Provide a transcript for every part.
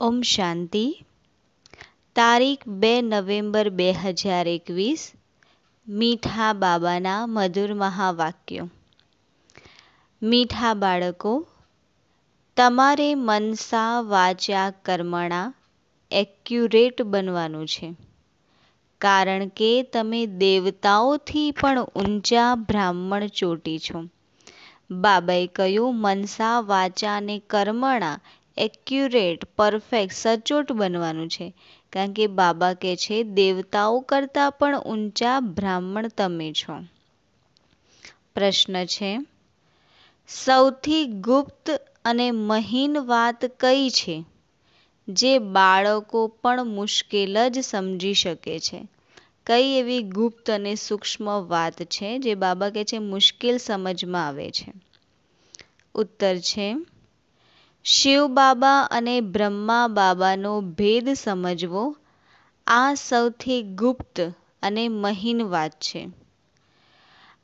ઓમ શાંતિ. તારીખ 2 નવેમ્બર 2021. મીઠા બાબાના મધુર મહાવાક્યો. મીઠા બાળકો, તમારે મનસા વાચા કર્મણા એક્યુરેટ બનવાનું છે, કારણ કે તમે દેવતાઓથી પણ ઊંચા બ્રાહ્મણ ચોટી છો. બાબાએ કહ્યું, મનસા વાચા અને કર્મણા એક્યુરેટ, પરફેક્ટ, સચોટ બનવાનું છે, કારણ કે બાબા કહે છે દેવતાઓ કરતાં પણ ઊંચા બ્રાહ્મણ તમે છો. પ્રશ્ન છે, સૌથી ગુપ્ત અને મહીન વાત કઈ છે જે બાળકો પણ મુશ્કેલ જ સમજી શકે છે? કઈ એવી ગુપ્ત અને સૂક્ષ્મ વાત છે જે બાબા કહે છે મુશ્કેલ સમજમાં આવે છે? ઉત્તર છે, શિવ બાબા અને બ્રહ્મા બાબાનો ભેદ સમજવો આ સૌથી ગુપ્ત અને મહીન વાત છે.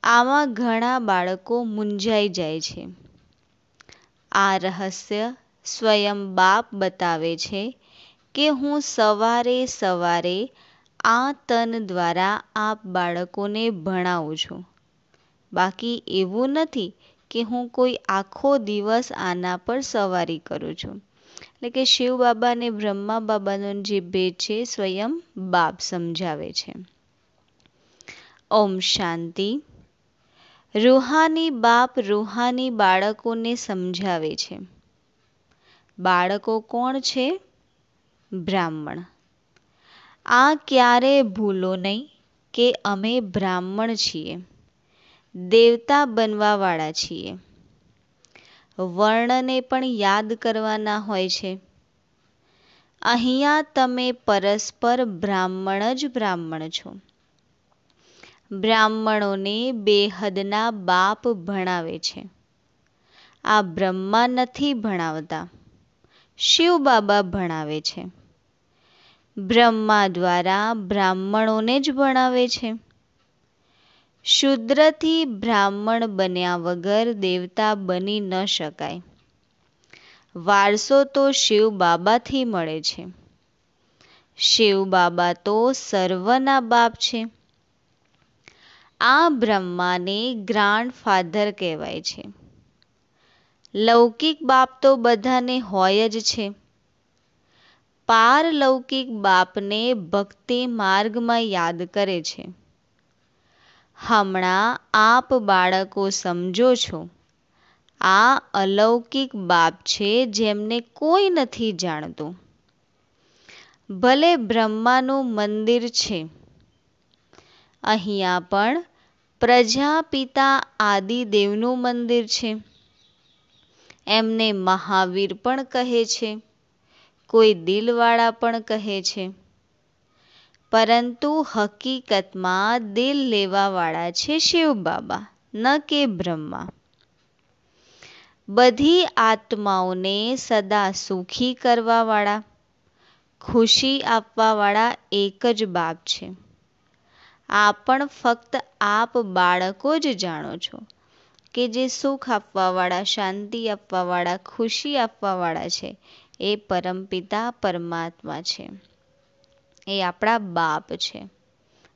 આમાં ઘણા બાળકો મૂંઝાઈ જાય છે. આ રહસ્ય સ્વયં બાપ બતાવે છે કે હું સવારે સવારે આ તન દ્વારા આપ બાળકોને ભણાવું છું. બાકી એવું નથી કે હું કોઈ આખો દિવસ આના પર સવારી કરું છું. એટલે કે શિવ બાબા અને બ્રહ્મા બાબાનો જે ભેદ છે સ્વયં બાપ સમજાવે છે. ઓમ શાંતિ. રૂહાની બાપ રૂહાની બાળકોને સમજાવે છે. બાળકો કોણ છે? બ્રાહ્મણ. આ ક્યારે ભૂલો નહીં કે અમે બ્રાહ્મણ છીએ, દેવતા બનવાવાળા છીએ. વર્ણને પણ યાદ કરવાના હોય છે. અહીંયા તમે પરસ્પર બ્રાહ્મણ જ બ્રાહ્મણ છો. બ્રાહ્મણોને બેહદના બાપ ભણાવે છે. આ બ્રહ્મા નથી ભણાવતા, શિવ બાબા ભણાવે છે. બ્રહ્મા દ્વારા બ્રાહ્મણોને જ ભણાવે છે. શૂદ્રથી બ્રાહ્મણ બન્યા વગર દેવતા બની ન શકાય. વારસો તો શિવ બાબાથી મળે છે. શિવ બાબા તો સર્વના બાપ છે. આ બ્રહ્માને ગ્રાન્ડફાધર કહેવાય છે. લૌકિક બાપ તો બધાને હોય જ છે. પારલૌકિક બાપને ભક્તિ માર્ગમાં યાદ કરે છે. હમણાં આપ બાળકો સમજો છો, આ અલૌકિક બાપ છે જેમને કોઈ નથી જાણતું. ભલે બ્રહ્માનું મંદિર છે, અહીંયા પણ પ્રજાપિતા આદિદેવનું મંદિર છે. એમને મહાવીર પણ કહે છે, કોઈ દિલવાળા પણ કહે છે. પરંતુ હકીકતમાં દિલ લેવાવાળા છે શિવ બાબા, ન કે બ્રહ્મા. બધી આત્માઓને સદા સુખી કરવાવાળા, ખુશી આપવાવાળા એક જ બાપ છે. આ પણ ફક્ત આપ બાળકો જ જાણો છો કે જે સુખ આપવાવાળા, શાંતિ આપવાવાળા, ખુશી આપવાવાળા છે એ પરમપિતા પરમાત્મા છે. એ આપણા બાપ છે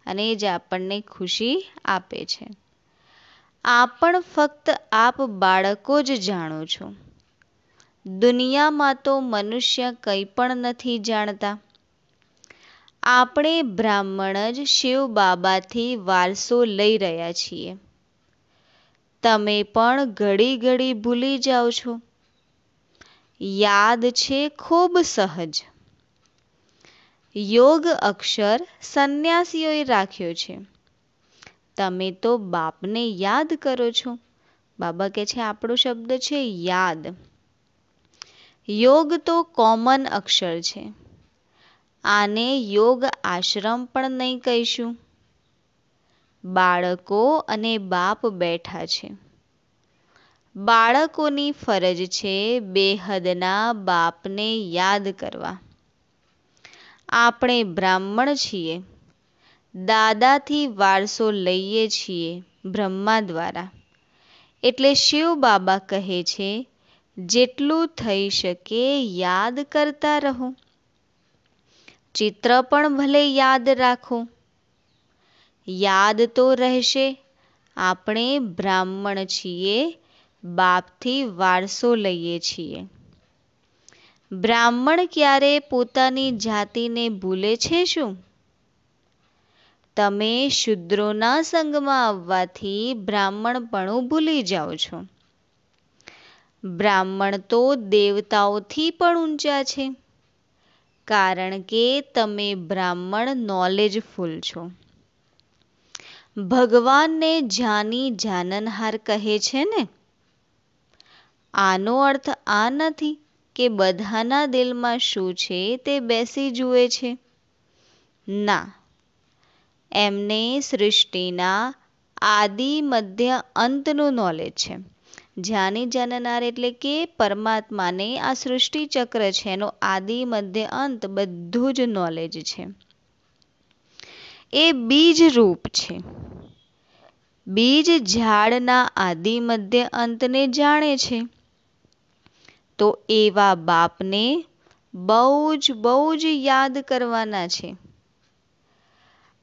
અને એ જ આપણને ખુશી આપે છે. આ પણ ફક્ત આપ બાળકો જ જાણો છો. દુનિયામાં તો મનુષ્ય કંઈ પણ નથી જાણતા. આપણે બ્રાહ્મણ જ શિવ બાબાથી વારસો લઈ રહ્યા છીએ. તમે પણ ઘડી ઘડી ભૂલી જાઓ છો. યાદ છે ખૂબ સહજ. યોગ અક્ષર સંન્યાસીઓએ રાખ્યો છે. તમે તો બાપને યાદ કરો છો. બાબા કહે છે આપણો શબ્દ છે યાદ. યોગ તો કોમન અક્ષર છે. આને યોગ આશ્રમ પણ નહીં કહીશું. બાળકો અને બાપ બેઠા છે. બાળકોની ફરજ છે બેહદના બાપને યાદ કરવા. આપણે બ્રાહ્મણ છીએ. દાદાથી વારસો લઈએ છીએ બ્રહ્મા દ્વારા. એટલે શિવ બાબા કહે છે જેટલું થઈ શકે યાદ કરતા રહો. ચિત્ર પણ ભલે યાદ રાખો. યાદ તો રહેશે, આપણે બ્રાહ્મણ છીએ, બાપથી વારસો લઈએ છીએ. બ્રાહ્મણ ક્યારે પોતાની જાતિને ભૂલે છે શું? તમે શૂદ્રોના સંગમાં આવવાથી બ્રાહ્મણપણું ભૂલી જાઓ છો. બ્રાહ્મણ તો દેવતાઓથી પણ ઊંચા છે, કારણ કે તમે બ્રાહ્મણ નોલેજફુલ છો. ભગવાનને જાની જાનનહાર કહે છે ને. આનો અર્થ આ નથી કે બધાના દિલમાં શું છે તે બેસી જુએ છે. ના, એમને સૃષ્ટિના આદિ મધ્ય અંતનું નોલેજ છે. જાની જાનનાર એટલે કે પરમાત્માને આ સૃષ્ટિ ચક્ર છે એનો આદિ મધ્ય અંત બધું જ નોલેજ છે. એ બીજ રૂપ છે. બીજ ઝાડના આદિ મધ્ય અંતને જાણે છે. તો એવા બાપને બહુ જ યાદ કરવાના છે.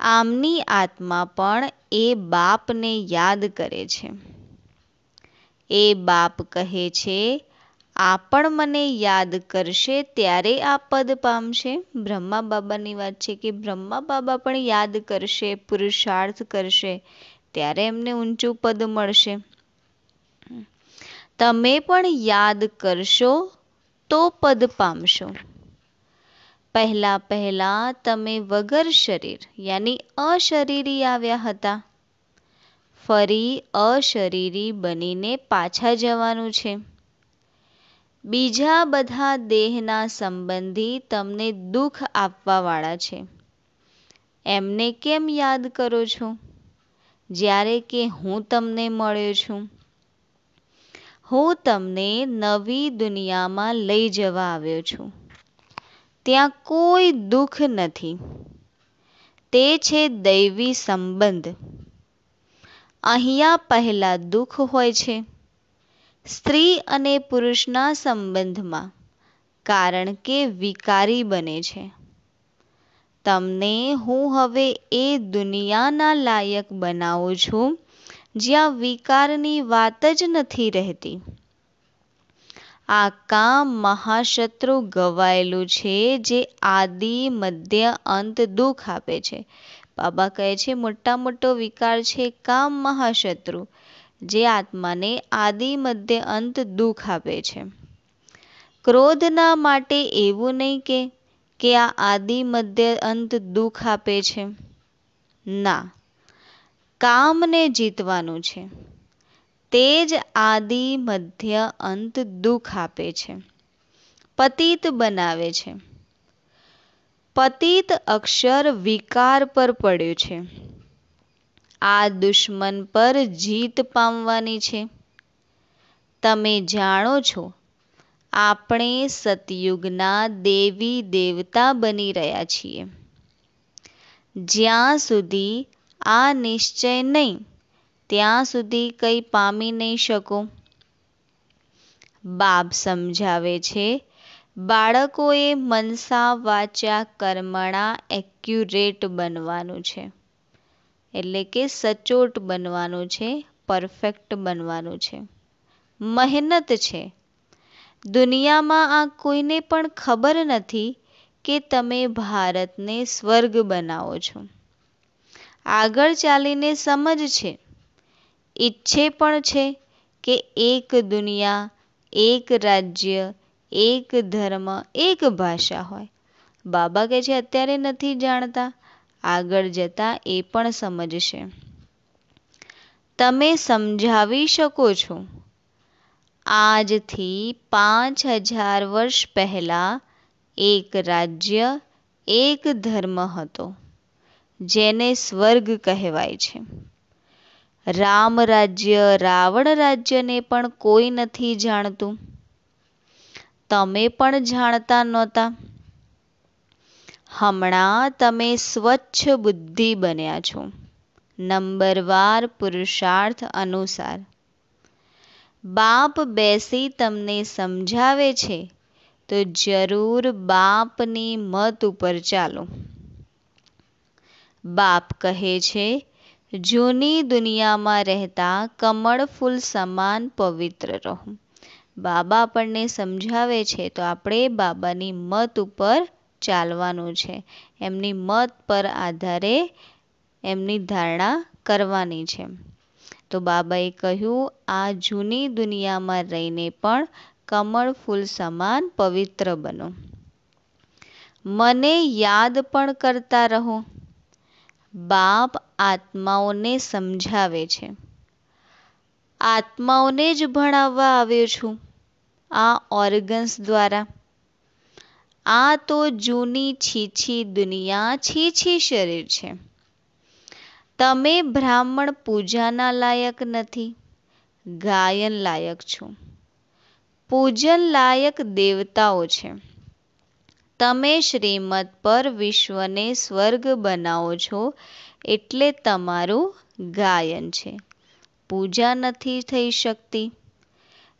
આમની આત્મા પણ એ બાપને યાદ કરે છે. એ બાપ કહે છે, આ પણ મને યાદ કરશે ત્યારે આ પદ પામશે. બ્રહ્મા બાબાની વાત છે કે બ્રહ્મા બાબા પણ યાદ કરશે, પુરુષાર્થ કરશે, ત્યારે એમને ઊંચું પદ મળશે. તમે પણ યાદ કરશો તો પદ પામશો. પહેલા તમે વગર શરીર યાની અશરીરી આવ્યા હતા. ફરી અશરીરી બનીને પાછા જવાનું છે. બીજા બધા દેહના સંબંધી તમને દુઃખ આપવાવાળા છે. એમને કેમ યાદ કરો છો, જ્યારે કે હું તમને મળ્યો છું? હું તમને નવી દુનિયામાં લઈ જવા આવ્યો છું. ત્યાં કોઈ દુઃખ નથી. તે છે દૈવી સંબંધ. અહીંયા પહેલા દુઃખ હોય છે, સ્ત્રી અને પુરુષના સંબંધમાં, કારણ કે વિકારી બને છે. તમને હું હવે એ દુનિયાના લાયક બનાવું છું જ્યાં વિકારની વાત જ નથી રહેતી. આ કામ મહાશત્રુ ગવાયેલું છે જે આદિ મધ્ય અંત દુઃખ આપે છે. બાબા કહે છે મોટો વિકાર છે કામ મહાશત્રુ, જે આત્માને આદિ મધ્ય અંત દુઃખ આપે છે. ક્રોધના માટે એવું નહીં કે આ આદિ મધ્ય અંત દુઃખ આપે છે. ના, કામને જીતવાનું છે. તે જ આદિ મધ્ય અંત દુઃખ આપે છે, પતિત બનાવે છે. પતિત અક્ષર વિકાર પર પડ્યું છે. આ દુશ્મન પર જીત પામવાની છે. તમે જાણો છો, આપણે સતયુગના દેવી દેવતા બની રહ્યા છીએ. જ્યાં સુધી આ નિશ્ચય નહીં, ત્યાં સુધી કંઈ પામી નહીં શકો. બાપ સમજાવે છે, બાળકોએ મનસા વાચા કર્મણા એક્યુરેટ બનવાનું છે. એટલે કે સચોટ બનવાનું છે, પરફેક્ટ બનવાનું છે. મહેનત છે. દુનિયામાં આ કોઈને પણ ખબર નથી કે તમે ભારતને સ્વર્ગ બનાવો છો. આગળ ચાલીને સમજ છે. ઈચ્છે પણ છે કે એક દુનિયા, એક રાજ્ય, એક ધર્મ, એક ભાષા હોય. બાબા કહે છે અત્યારે નથી જાણતા, આગળ જતા એ પણ સમજશે. તમે સમજાવી શકો છો. આજથી 5000 વર્ષ પહેલા એક રાજ્ય, એક ધર્મ હતો, જેને સ્વર્ગ કહેવાય છે. રામ રાજ્ય, રાવણ રાજ્યને પણ કોઈ નથી જાણતું. તમે પણ જાણતા નહોતા. હમણાં તમે સ્વચ્છ બુદ્ધિ બન્યા છો, નંબરવાર પુરુષાર્થ અનુસાર. બાપ બેસી તમને સમજાવે છે તો જરૂર બાપની મત ઉપર ચાલો. બાપ કહે છે, જૂની દુનિયામાં રહેતા કમળ ફૂલ સમાન પવિત્ર રહો. બાબા આપણને સમજાવે છે તો આપણે બાબાની મત ઉપર ચાલવાનું છે. એમની મત પર આધારે એમની ધારણા કરવાની છે. તો બાબાએ કહ્યું, આ જૂની દુનિયામાં રહીને પણ કમળ ફૂલ સમાન પવિત્ર બનો. મને યાદ પણ કરતા રહો. બાપ આત્માઓને સમજાવે છે. આત્માઓને જ ભણાવવા આવ્યો છું આ ઓર્ગન્સ દ્વારા. આ તો જૂની છીછી દુનિયા, છીછી શરીર છે. તમે બ્રાહ્મણ પૂજાના લાયક નથી, ગાયન લાયક છો. પૂજન લાયક દેવતાઓ છે. તમે શ્રીમત પર વિશ્વને સ્વર્ગ બનાવો છો એટલે તમારું ગાયન છે. પૂજા નથી થઈ શકતી.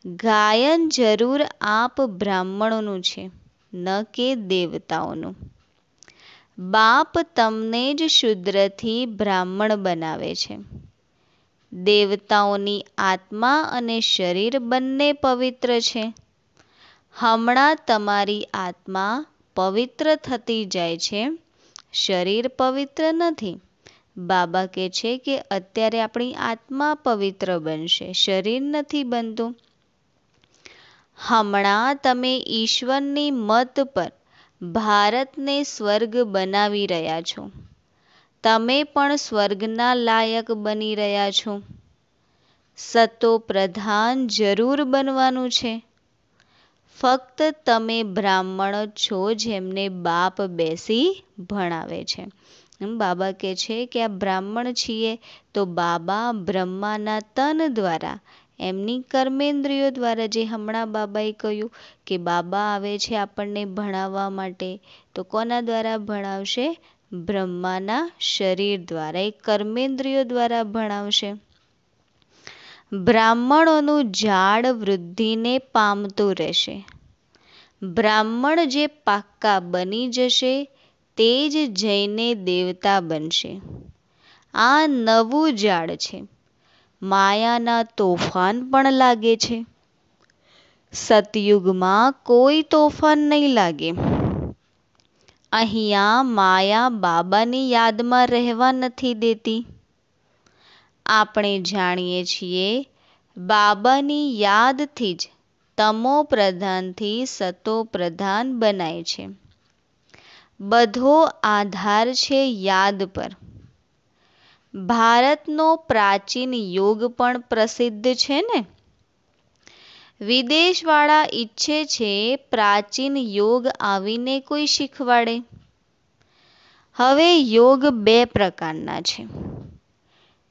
ગાયન જરૂર આપ બ્રાહ્મણોનું છે, ન કે દેવતાઓનું. બાપ તમને જ શૂદ્રથી બ્રાહ્મણ બનાવે છે. દેવતાઓની આત્મા અને શરીર બંને પવિત્ર છે. હમણાં તમારી આત્મા પવિત્ર થતી જાય છે, શરીર પવિત્ર નથી. બાબા કહે છે કે અત્યારે આપણી આત્મા પવિત્ર બનશે, શરીર નથી બનતું. હમણાં તમે ઈશ્વરની મત પર ભારતને સ્વર્ગ બનાવી રહ્યા છો. તમે પણ સ્વર્ગના લાયક બની રહ્યા છો. સતો પ્રધાન જરૂર બનવાનું છે. ફક્ત તમે બ્રાહ્મણ છો જેમને બાપ બેસી ભણાવે છે. બાબા કહે છે કે આ બ્રાહ્મણ છીએ તો બાબા બ્રહ્માના તન દ્વારા, એમની કર્મેન્દ્રિયો દ્વારા, જે હમણાં બાબાએ કહ્યું કે બાબા આવે છે આપણને ભણાવવા માટે, તો કોના દ્વારા ભણાવશે? બ્રહ્માના શરીર દ્વારા, એ કર્મેન્દ્રિયો દ્વારા ભણાવશે. બ્રાહ્મણોનું ઝાડ વૃદ્ધિને પામતું રહેશે. બ્રાહ્મણ જે પાક્કા બની જશે તે જ જઈને દેવતા બનશે. આ નવું ઝાડ છે. માયાના તોફાન પણ લાગે છે. સતયુગમાં કોઈ તોફાન નહીં લાગે. અહીંયા માયા બાબાની યાદમાં રહેવા નથી દેતી. આપણે જાણીએ છીએ બાબાની યાદથી જ તમો પ્રધાનથી સતો પ્રધાન બનાય છે. બધો આધાર છે યાદ પર. ભારતનો પ્રાચીન યોગ પણ પ્રસિદ્ધ છે ને. વિદેશવાળા ઈચ્છે છે પ્રાચીન યોગ આવીને કોઈ શીખવાડે. હવે યોગ બે પ્રકારના છે.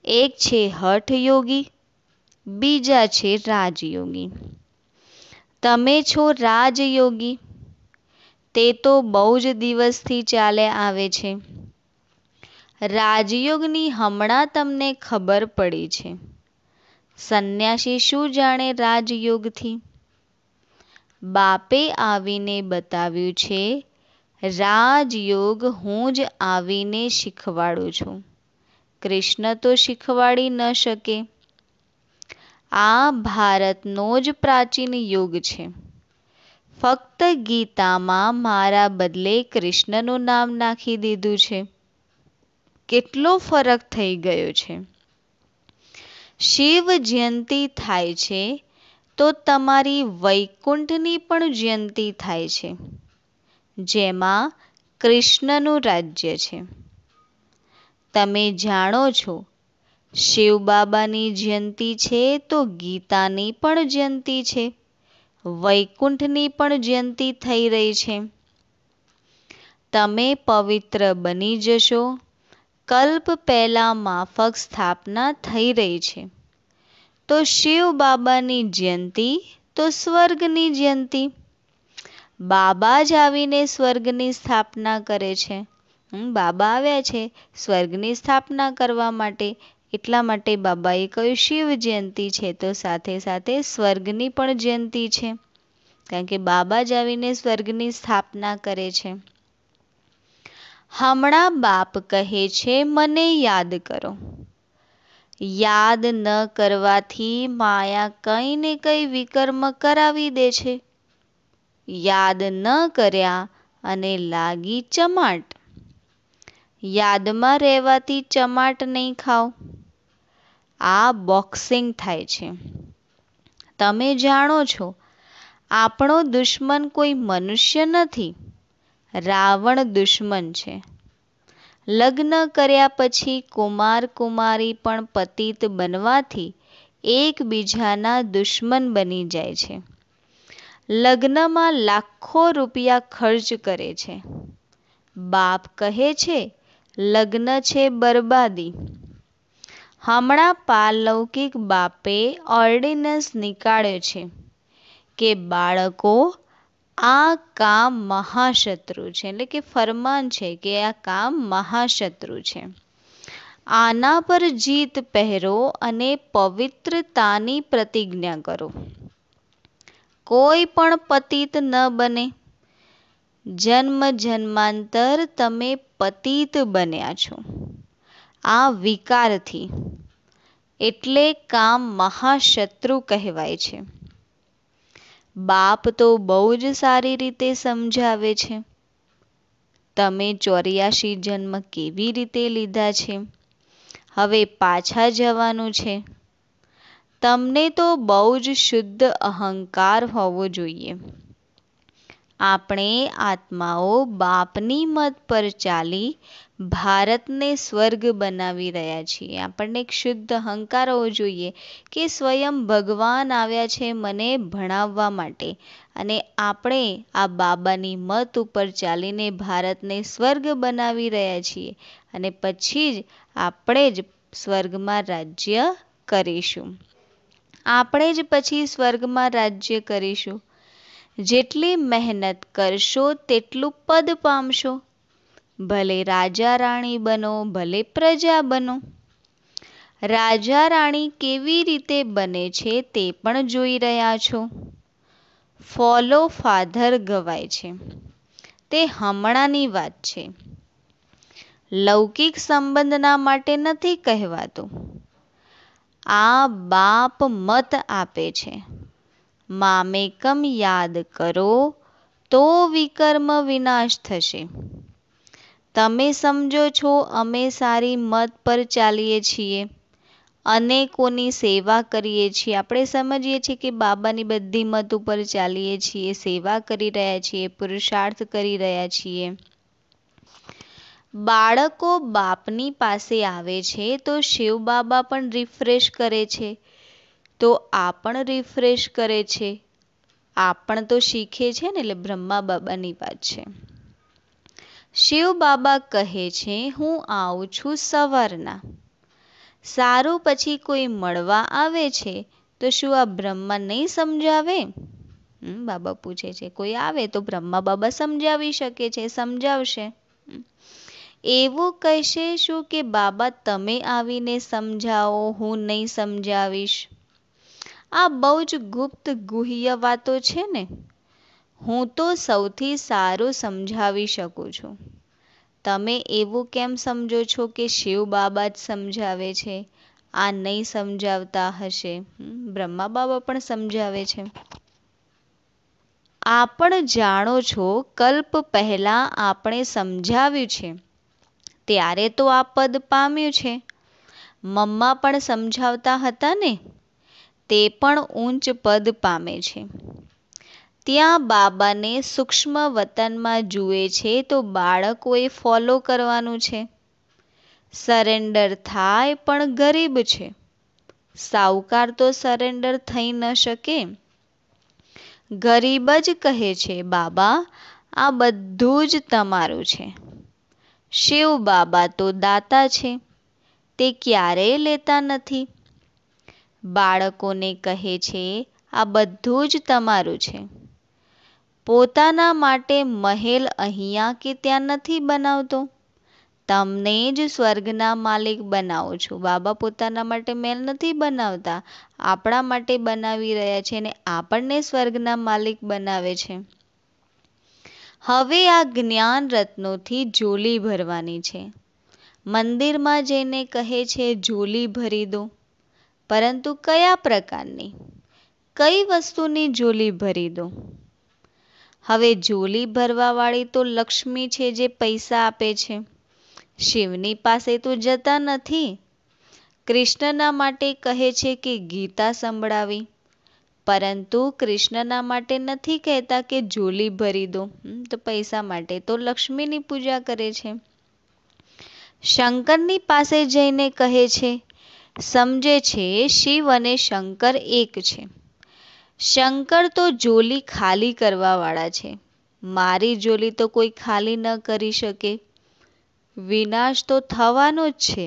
એક છે હઠ યોગી, બીજા છે રાજયોગી. તમે છો રાજયોગી. તે તો બહુ જ દિવસથી ચાલે આવે છે. રાજયોગની હમણાં તમને ખબર પડી છે. સંન્યાસી શું જાણે રાજયોગથી? બાપે આવીને બતાવ્યું છે રાજયોગ હું જ આવીને શીખવાડું છું. કૃષ્ણ તો શીખવાડી ન શકે. આ ભારતનો જ પ્રાચીન યોગ છે. ફક્ત ગીતામાં મારા બદલે કૃષ્ણનું નામ નાખી દીધું છે. કેટલો ફરક થઈ ગયો છે. શિવ જયંતી થાય છે તો તમારી વૈકુંઠની પણ જયંતી થાય છે, જેમાં કૃષ્ણનું રાજ્ય છે. તમે જાણો છો શિવ બાબાની જયંતી છે તો ગીતાની પણ જયંતી છે, વૈકુંઠની પણ જયંતી થઈ રહી છે. તમે પવિત્ર બની જશો. કલ્પ પહેલા માફક સ્થાપના થઈ રહી છે. તો શિવ બાબાની જયંતી તો સ્વર્ગની જયંતી. બાબા જ આવીને સ્વર્ગની સ્થાપના કરે છે. બાબા આવ્યા છે સ્વર્ગની સ્થાપના કરવા માટે, એટલા માટે બાબાએ કહ્યું શિવ જયંતિ છે તો સાથે સાથે સ્વર્ગની પણ જયંતિ છે, કારણ કે બાબા જ આવીને સ્વર્ગની સ્થાપના કરે છે. હમણાં બાપ કહે છે મને યાદ કરો. યાદ ન કરવાથી માયા કંઈ ને કંઈ વિકર્મ કરાવી દે છે. યાદ ન કર્યા અને લાગી ચમાટ. યાદમાં રહેવાથી ચમાટ નહીં ખાઓ. આ બોક્સિંગ થાય છે. તમે જાણો છો આપણો દુશ્મન કોઈ મનુષ્ય નથી, રાવણ દુશ્મન છે. લગ્ન કર્યા પછી કુમાર કુમારી પણ પતિત બનવાથી એકબીજાના દુશ્મન બની જાય છે. લગ્નમાં લાખો રૂપિયા ખર્ચ કરે છે. બાપ કહે છે લગ્ન છે બરબાદી. હમણાં પારલૌકિક બાપે ઓર્ડિનન્સ નીકાળ્યો છે કે બાળકો આ કામ મહાશત્રુ છે, એટલે કે ફરમાન છે કે આ કામ મહાશત્રુ છે. આના પર જીત પહેરો અને પવિત્રતાની પ્રતિજ્ઞા કરો. કોઈ પણ પતિત ન બને. જન્મ જન્માંતર તમે પતિત બન્યા છો આ વિકારથી, એટલે કામ મહાશત્રુ કહેવાય છે. બાપ તો બહુ જ સારી રીતે સમજાવે છે. તમે 84 જન્મ કેવી રીતે લીધા છે, હવે પાછા જવાનું છે. તમને તો બહુ જ શુદ્ધ અહંકાર હોવો જોઈએ. આપણે આત્માઓ બાપની મત પર ચાલી ભારતને સ્વર્ગ બનાવી રહ્યા છીએ. આપણને એક શુદ્ધ અહંકાર હોવો જોઈએ કે સ્વયં ભગવાન આવ્યા છે મને ભણાવવા માટે, અને આપણે આ બાબાની મત ઉપર ચાલીને ભારતને સ્વર્ગ બનાવી રહ્યા છીએ, અને પછી જ આપણે જ સ્વર્ગમાં રાજ્ય કરીશું. આપણે જ પછી સ્વર્ગમાં રાજ્ય કરીશું. જેટલી મહેનત કરશો તેટલું પદ પામશો. ભલે રાજા રાણી બનો, ભલે પ્રજા બનો. રાજા રાણી કેવી રીતે બને છે તે પણ જોઈ રહ્યા છો. ફોલો ફાધર ગવાય છે તે હમણાંની વાત છે, લૌકિક સંબંધના માટે નથી કહેવાતું. આ બાપ મત આપે છે મામેકમ યાદ કરો તો વિકર્મ વિનાશ થશે. તમે સમજો છો અમે સારી મત પર ચાલીએ છીએ, અનેકોની સેવા કરીએ છીએ. આપણે સમજીએ છીએ કે બાબાની બધી મત ઉપર ચાલીએ છીએ, સેવા કરી રહ્યા છીએ, પુરુષાર્થ કરી રહ્યા છીએ. બાળકો બાપની પાસે આવે છે તો શિવ બાબા પણ રિફ્રેશ કરે છે, તો આ પણ રિફ્રેશ કરે છે. આ પણ તો શીખે છે ને, એટલે બ્રહ્મા બાબાની વાત છે. શિવ બાબા કહે છે હું આવું છું સવારના. સારું, પછી કોઈ મળવા આવે છે તો શું આ બ્રહ્મા નહીં સમજાવે? બાબા પૂછે છે. કોઈ આવે તો બ્રહ્મા બાબા સમજાવી શકે છે, સમજાવશે. એવું કહેશે શું કે બાબા તમે આવીને સમજાવો, હું નહીં સમજાવીશ? આ બહુ જ ગુપ્ત ગુહ્ય વાતો છે ને. હું તો સૌથી સારું સમજાવી શકું છું. તમે એવું કેમ સમજો છો કે શિવ બાબા જ સમજાવે છે, આ નહીં સમજાવતા હશે? બ્રહ્મા બાબા પણ સમજાવે છે. આ પણ જાણો છો કલ્પ પહેલા આપણે સમજાવ્યું છે ત્યારે તો આ પદ પામ્યું છે. મમ્મા પણ સમજાવતા હતા ને, તે પણ ઊંચ પદ પામે છે. ત્યાં બાબાને સૂક્ષ્મ વતનમાં જુએ છે તો બાળકોએ ફોલો કરવાનું છે. સરેન્ડર થાય પણ ગરીબ છે. સાવકાર તો સરેન્ડર થઈ ન શકે. ગરીબ જ કહે છે બાબા આ બધું જ તમારું છે. શિવ બાબા તો દાતા છે, તે ક્યારેય લેતા નથી. બાળકોને કહે છે આ બધું જ તમારું છે. પોતાના માટે મહેલ અહીંયા કે ત્યાં નથી બનાવતો. તમને જ સ્વર્ગના માલિક બનાવું છું. બાબા પોતાના માટે મહેલ નથી બનાવતા, આપણા માટે બનાવી રહ્યા છે અને આપણને સ્વર્ગના માલિક બનાવે છે. હવે આ જ્ઞાન રત્નોથી ઝોલી ભરવાની છે. મંદિરમાં જઈને કહે છે ઝોલી ભરી દો, પરંતુ કયા પ્રકારની? કઈ વસ્તુની ઝોલી ભરી દો? હવે ઝોલી ભરવાવાળી તો લક્ષ્મી છે જે પૈસા આપે છે. શિવની પાસે તો જતા નથી. કૃષ્ણના માટે કહે છે કે ગીતા સંભળાવી, પરંતુ કૃષ્ણના માટે નથી કહેતા કે ઝોલી ભરી દો. તો પૈસા માટે તો લક્ષ્મીની પૂજા કરે છે. શંકરની પાસે જઈને કહે છે, સમજે છે શિવ અને શંકર એક છે. શંકર તો ઝોલી ખાલી કરવાવાળા છે. મારી ઝોલી તો કોઈ ખાલી ન કરી શકે. વિનાશ તો થવાનો જ છે.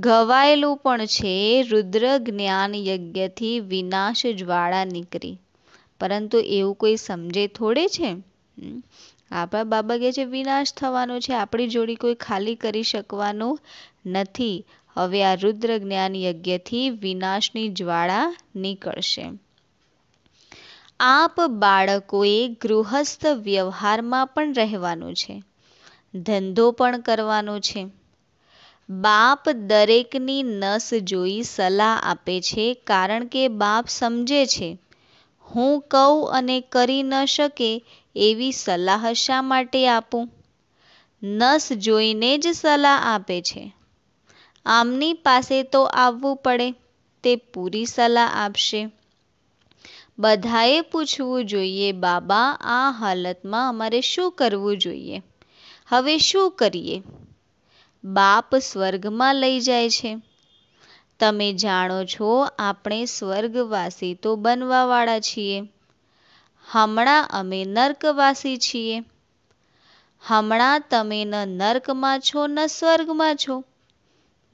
ઘવાયેલું પણ છે. રુદ્ર જ્ઞાન યજ્ઞથી વિનાશ જ્વાળા નીકળી, પરંતુ એવું કોઈ સમજે થોડે છે? આપણા બાબા કહે છે વિનાશ થવાનો છે, આપણી જોડી કોઈ ખાલી કરી શકવાનું નથી. હવે આ રુદ્ર જ્ઞાન યજ્ઞથી વિનાશની જ્વાળા નીકળશે. આપ બાળકોએ ગૃહસ્થ વ્યવહારમાં પણ રહેવાનું છે, ધંધો પણ કરવાનો છે. બાપ દરેકની નસ જોઈ સલાહ આપે છે, કારણ કે બાપ સમજે છે હું કહું અને કરી ન શકે એવી સલાહ શા માટે આપું? નસ જોઈને જ સલાહ આપે છે. આમની પાસે તો આવવું પડે, તે પૂરી સલાહ આપશે. બધાએ પૂછવું જોઈએ, બાબા આ હાલતમાં અમારે શું કરવું જોઈએ? હવે શું કરીએ? બાપ સ્વર્ગમાં લઈ જાય છે. તમે જાણો છો આપણે સ્વર્ગવાસી તો બનવાવાળા છીએ. હમણાં અમે નર્કવાસી છીએ. હમણાં તમે ન નર્કમાં છો ન સ્વર્ગમાં છો.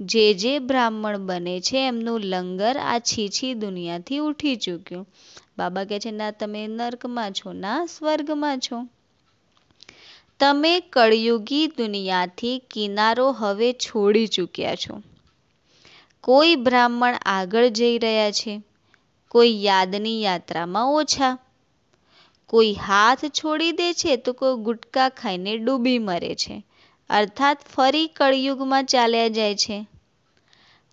જે બ્રાહ્મણ બને છે એમનું લંગર આ છીછી દુનિયાથી ઉઠી ચૂક્યું. બાબા કહે છે ના તમે નર્કમાં છો ના સ્વર્ગમાં છો. તમે કળયુગી દુનિયાથી કિનારો હવે છોડી ચૂક્યા છો. કોઈ બ્રાહ્મણ આગળ જઈ રહ્યા છે, કોઈ યાદની યાત્રામાં ઓછા. કોઈ હાથ છોડી દે છે તો કોઈ ગુટકા ખાઈને ડૂબી મરે છે, અર્થાત ફરી કળયુગમાં ચાલ્યા જાય છે.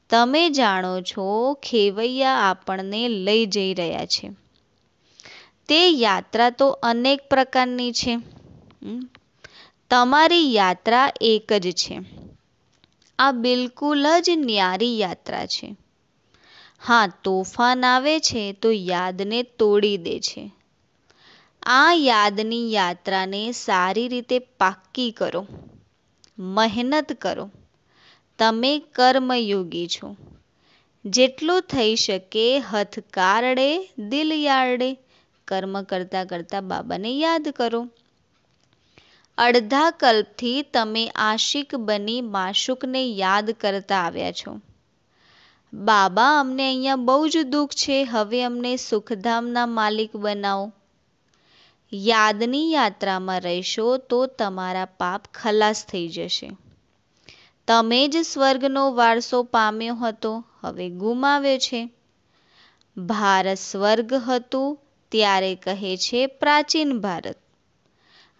તમે જાણો છો ખેવૈયા આપણને લઈ જઈ રહ્યા છે. તે યાત્રા તો અનેક પ્રકારની છે. તમારી યાત્રા એક જ છે. આ બિલકુલ જ ન્યારી યાત્રા છે. હા, તોફાન આવે છે તો યાદને તોડી દે છે. આ યાદની યાત્રાને સારી રીતે પાક્કી કરો, મહેનત કરો. તમે કર્મયોગી છો. જેટલું થઈ શકે હથકારડે દિલ યાર્ડે, કર્મ કરતાં કરતાં બાબાને યાદ કરો. અડધા કલ્પથી તમે આશિક બની માશુકને યાદ કરતા આવ્યા છો. બાબા અમને અહીંયા બહુ જ દુઃખ છે, હવે અમને સુખધામના માલિક બનાવો. યાદની યાત્રામાં રહેશો તો તમારા પાપ ખલાસ થઈ જશે. તમે જ સ્વર્ગનો વારસો પામ્યો હતો, હવે ગુમાવ્યો છે. ભારત સ્વર્ગ હતું ત્યારે કહે છે પ્રાચીન ભારત.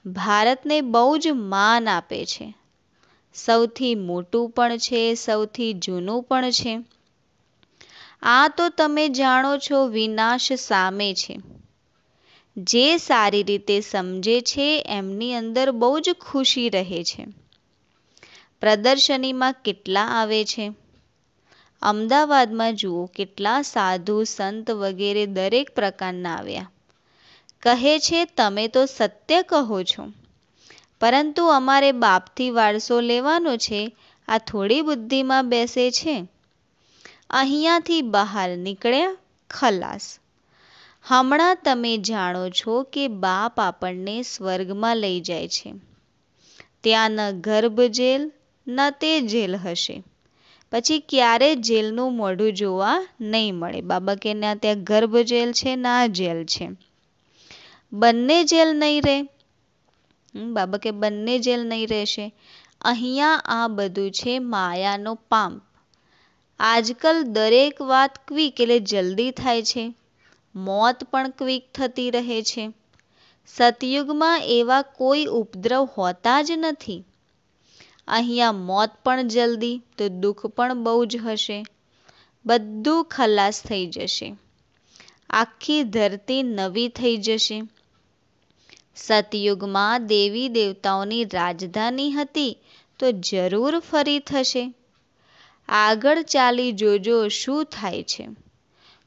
ભારતને બહુ જ માન આપે છે. સૌથી મોટું પણ છે, સૌથી જૂનું પણ છે. આ તો તમે જાણો છો વિનાશ સામે છે. જે સારી રીતે સમજે છે એમની અંદર બહુ જ ખુશી રહે છે. પ્રદર્શનીમાં કેટલા આવે છે? અમદાવાદમાં જુઓ કેટલા સાધુ સંત વગેરે દરેક પ્રકારના આવ્યા. કહે છે તમે તો સત્ય કહો છો, પરંતુ અમારે બાપથી વારસો લેવાનો છે, આ થોડી બુદ્ધિમાં બેસે છે. અહીંયાથી બહાર નીકળ્યા ખલાસ. હમણાં તમે જાણો છો કે બાપ આપણને સ્વર્ગમાં લઈ જાય છે. ત્યાં ન ગર્ભ જેલ ન તે જેલ હશે. પછી ક્યારે જેલનું મોઢું જોવા નહીં મળે. બાબા કે ના ત્યાં ગર્ભ જેલ છે ના જેલ છે. બંને જેલ નહીં રહે. બાબા કે બંને જેલ નહીં રહેશે. અહીંયા આ બધું છે માયાનો પાંપ. આજકાલ દરેક વાત ક્વિક એટલે જલ્દી થાય છે. મોત પણ ક્વિક થતી રહે છે. સતયુગમાં એવા કોઈ ઉપદ્રવ હોતા જ નથી. અહીંયા મોત પણ જલ્દી તો દુઃખ પણ બહુ જ હશે. બધું ખલાસ થઈ જશે. આખી ધરતી નવી થઈ જશે. સતયુગમાં દેવી દેવતાઓની રાજધાની હતી તો જરૂર ફરી થશે. આગળ ચાલી જોજો શું થાય છે.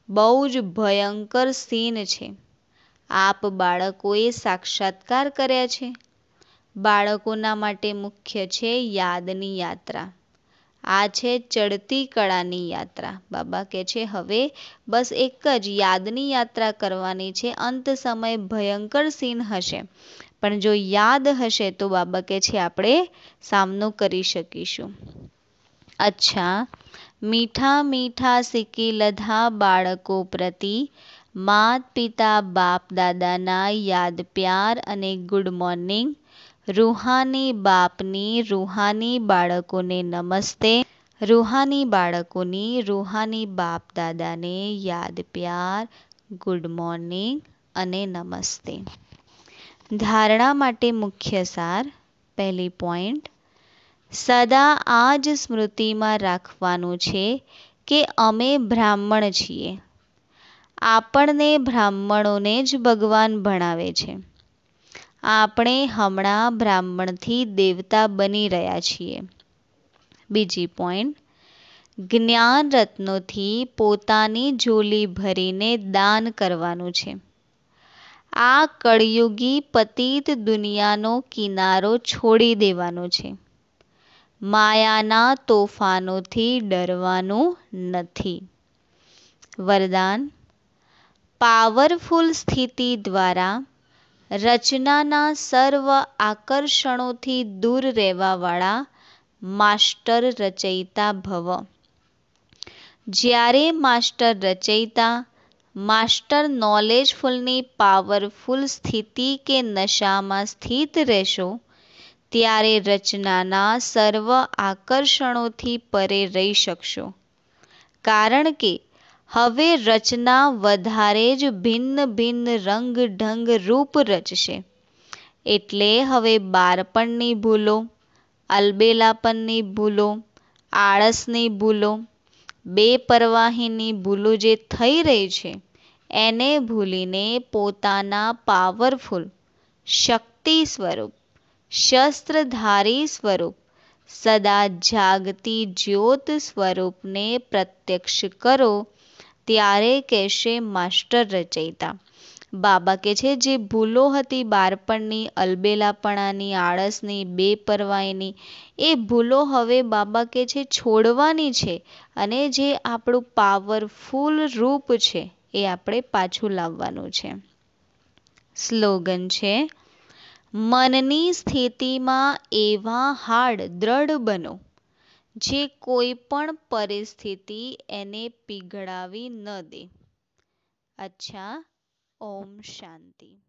બહુ જ ભયંકર સીન છે. આપ બાળકોએ સાક્ષાત્કાર કર્યા છે. બાળકોના માટે મુખ્ય છે યાદની યાત્રા. આ છે ચડતી કળાની યાત્રા. બાબા કહે છે હવે બસ એક જ યાદની યાત્રા કરવાની છે. અંત સમયે ભયંકર સીન હશે પણ જો યાદ હશે તો બાબા કહે છે આપણે સામનો કરી શકીશું. અચ્છા, મીઠા મીઠા શીખી લધા બાળકો પ્રતિ માત પિતા બાપ દાદાના યાદ પ્યાર અને ગુડ મોર્નિંગ. રૂહાની બાપની રૂહાની બાળકોને નમસ્તે. રૂહાની બાળકોની રૂહાની બાપ દાદાને યાદ પ્યાર, ગુડ મોર્નિંગ અને નમસ્તે. ધારણા માટે મુખ્ય સાર. પહેલી પોઈન્ટ, સદા આ જ સ્મૃતિમાં રાખવાનું છે કે અમે બ્રાહ્મણ છીએ. આપણને બ્રાહ્મણોને જ ભગવાન ભણાવે છે. આપણે હમણાં બ્રાહ્મણથી દેવતા બની રહ્યા છીએ. બીજી પોઈન્ટ, જ્ઞાન રત્નોથી પોતાની ઝોલી ભરીને દાન કરવાનું છે. આ કળયુગી પતિત દુનિયાનો કિનારો છોડી દેવાનો છે. માયાના તોફાનોથી ડરવાનું નથી. વરદાન, પાવરફુલ સ્થિતિ દ્વારા રચનાના સર્વ આકર્ષણોથી દૂર રહેવાવાળા માસ્ટર રચયિતા ભવ. જ્યારે માસ્ટર રચયિતા માસ્ટર નોલેજફુલની પાવરફુલ સ્થિતિ કે નશામાં સ્થિત રહેશો ત્યારે રચનાના સર્વ આકર્ષણોથી પરે રહી શકશો. કારણ કે હવે રચના વધારે જ ભિન્ન ભિન્ન રંગ ઢંગ રૂપ રચશે. એટલે હવે બાળપણની ભૂલો, અલબેલાપનની ભૂલો, આળસની ભૂલો, બેપરવાહીની ભૂલો જે થઈ રહી છે એને ભૂલીને પોતાના પાવરફુલ શક્તિ સ્વરૂપ, શસ્ત્રધારી સ્વરૂપ, સદા જાગતી જ્યોત સ્વરૂપને પ્રત્યક્ષ કરો. ત્યારે કહેશે માસ્ટર રચયિતા. બાબા કહે છે જે ભૂલો હતી બાળપણની, અલબેલાપણાની, આળસની, બેપરવાહીની, એ ભૂલો હવે બાબા કહે છે છોડવાની છે અને જે આપણું પાવરફુલ રૂપ છે એ આપણે પાછું લાવવાનું છે. સ્લોગન છે, મનની સ્થિતિમાં એવા હાર્ડ દ્રઢ બનો જે કોઈ પણ પરિસ્થિતિ એને પીગળાવી ન દે. અચ્છા, ઓમ શાંતિ.